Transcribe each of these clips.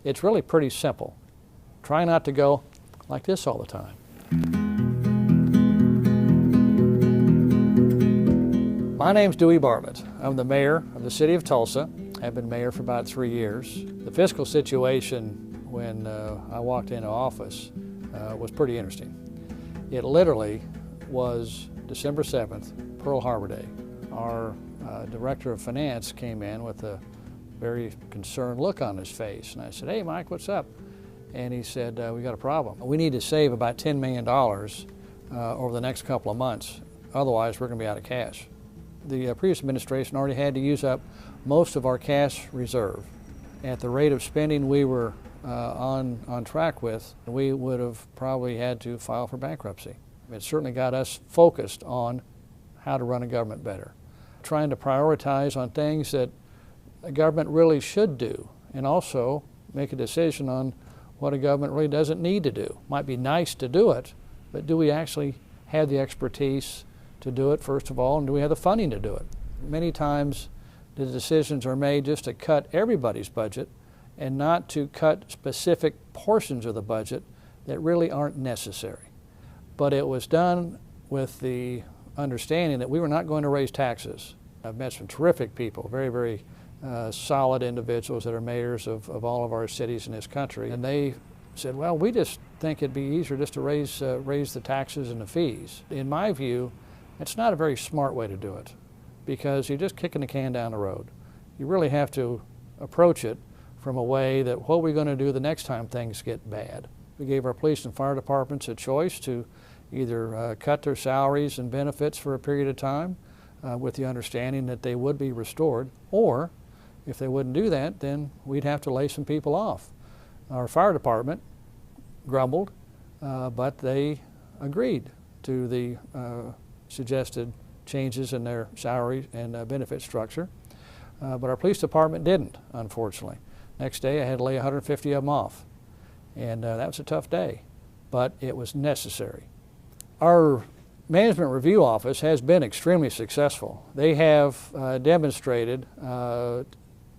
It's really pretty simple. Try not to go like this all the time. My name's Dewey Bartlett. I'm the mayor of the city of Tulsa. I've been mayor for about 3 years. The fiscal situation when I walked into office was pretty interesting. It literally was December 7th, Pearl Harbor Day. Our director of finance came in with a very concerned look on his face. And I said, "Hey, Mike, what's up?" And he said, "We got a problem. We need to save about $10 million over the next couple of months. Otherwise, we're going to be out of cash." The previous administration already had to use up most of our cash reserve. At the rate of spending we were on track with, we would have probably had to file for bankruptcy. It certainly got us focused on how to run a government better, trying to prioritize on things that a government really should do, and also make a decision on what a government really doesn't need to do. Might be nice to do it, but do we actually have the expertise to do it, first of all, and do we have the funding to do it? Many times the decisions are made just to cut everybody's budget and not to cut specific portions of the budget that really aren't necessary. But it was done with the understanding that we were not going to raise taxes. I've met some terrific people, very, very solid individuals that are mayors of all of our cities in this country, and they said, "Well, we just think it'd be easier just to raise the taxes and the fees." In my view, it's not a very smart way to do it, because you're just kicking the can down the road. You really have to approach it from a way that, what are we going to do the next time things get bad? We gave our police and fire departments a choice to either cut their salaries and benefits for a period of time with the understanding that they would be restored, or if they wouldn't do that, then we'd have to lay some people off. Our fire department grumbled, but they agreed to the suggested changes in their salary and benefit structure. But our police department didn't, unfortunately. Next day I had to lay 150 of them off. And that was a tough day, but it was necessary. Our Management Review Office has been extremely successful. They have demonstrated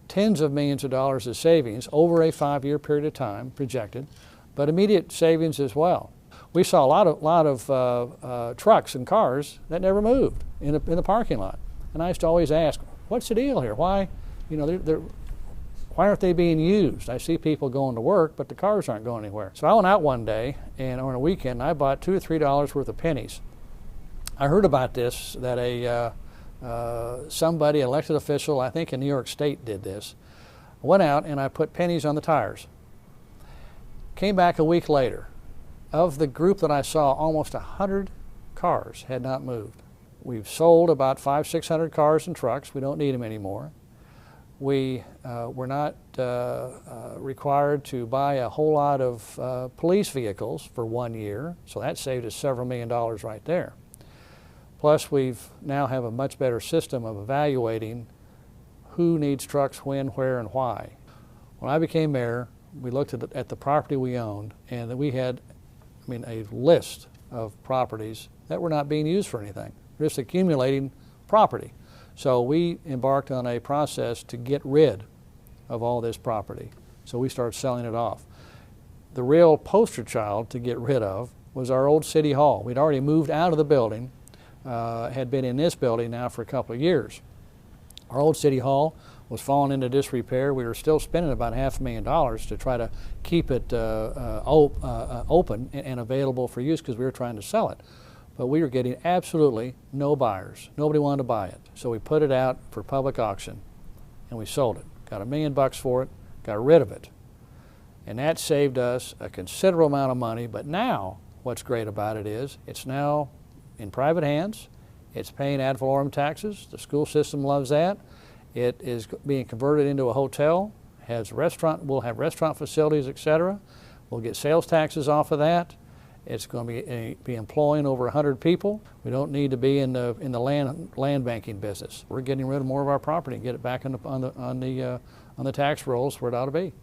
tens of millions of dollars of savings over a 5-year period of time, projected, but immediate savings as well. We saw a lot of trucks and cars that never moved in the parking lot. And I used to always ask, what's the deal here? Why, why aren't they being used? I see people going to work, but the cars aren't going anywhere. So I went out one day and on a weekend, I bought $2 or $3 worth of pennies. I heard about this, that somebody, elected official, I think in New York State did this. I went out and I put pennies on the tires. Came back a week later. Of the group that I saw, almost 100 cars had not moved. We've sold about 500-600 cars and trucks. We don't need them anymore. We were not required to buy a whole lot of police vehicles for 1 year, so that saved us several $million right there. Plus, we've now have a much better system of evaluating who needs trucks, when, where, and why. When I became mayor, we looked at the property we owned, and that we had a list of properties that were not being used for anything, just accumulating property. So we embarked on a process to get rid of all this property. So we started selling it off. The real poster child to get rid of was our old city hall. We'd already moved out of the building, had been in this building now for a couple of years. Our old city hall was falling into disrepair. We were still spending about $500,000 to try to keep it open and available for use, because we were trying to sell it. But we were getting absolutely no buyers. Nobody wanted to buy it. So we put it out for public auction and we sold it. Got $1 million for it, got rid of it. And that saved us a considerable amount of money. But now what's great about it is it's now in private hands. It's paying ad valorem taxes. The school system loves that. It is being converted into a hotel, has a restaurant, we'll have restaurant facilities, etc. We'll get sales taxes off of that. It's going to be employing over 100 people. We don't need to be in the land banking business. We're getting rid of more of our property and get it back on the tax rolls where it ought to be.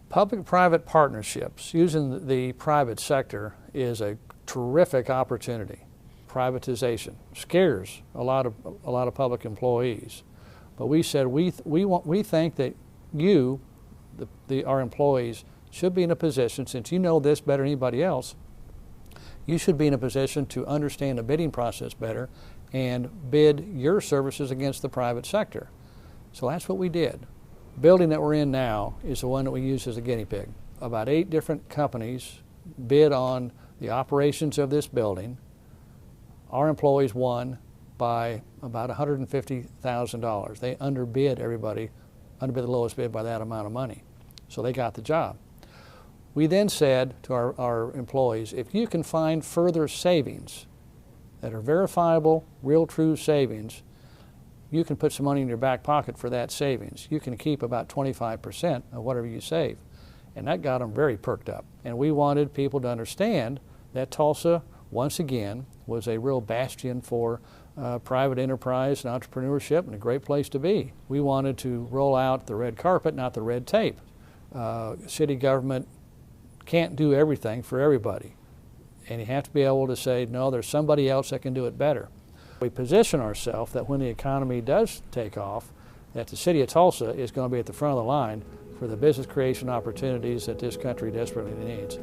Public-private partnerships using the private sector is a terrific opportunity. Privatization scares a lot of public employees, but we said we think that you, our employees should be in a position, since you know this better than anybody else, you should be in a position to understand the bidding process better and bid your services against the private sector. So that's what we did. The building that we're in now is the one that we use as a guinea pig. About 8 different companies bid on the operations of this building. Our employees won by about $150,000. They underbid everybody, underbid the lowest bid by that amount of money. So they got the job. We then said to our employees, if you can find further savings that are verifiable, real true savings, you can put some money in your back pocket for that savings. You can keep about 25% of whatever you save. And that got them very perked up. And we wanted people to understand that Tulsa, once again, was a real bastion for private enterprise and entrepreneurship, and a great place to be. We wanted to roll out the red carpet, not the red tape. City government can't do everything for everybody. And you have to be able to say, no, there's somebody else that can do it better. We position ourselves that when the economy does take off, that the city of Tulsa is going to be at the front of the line for the business creation opportunities that this country desperately needs.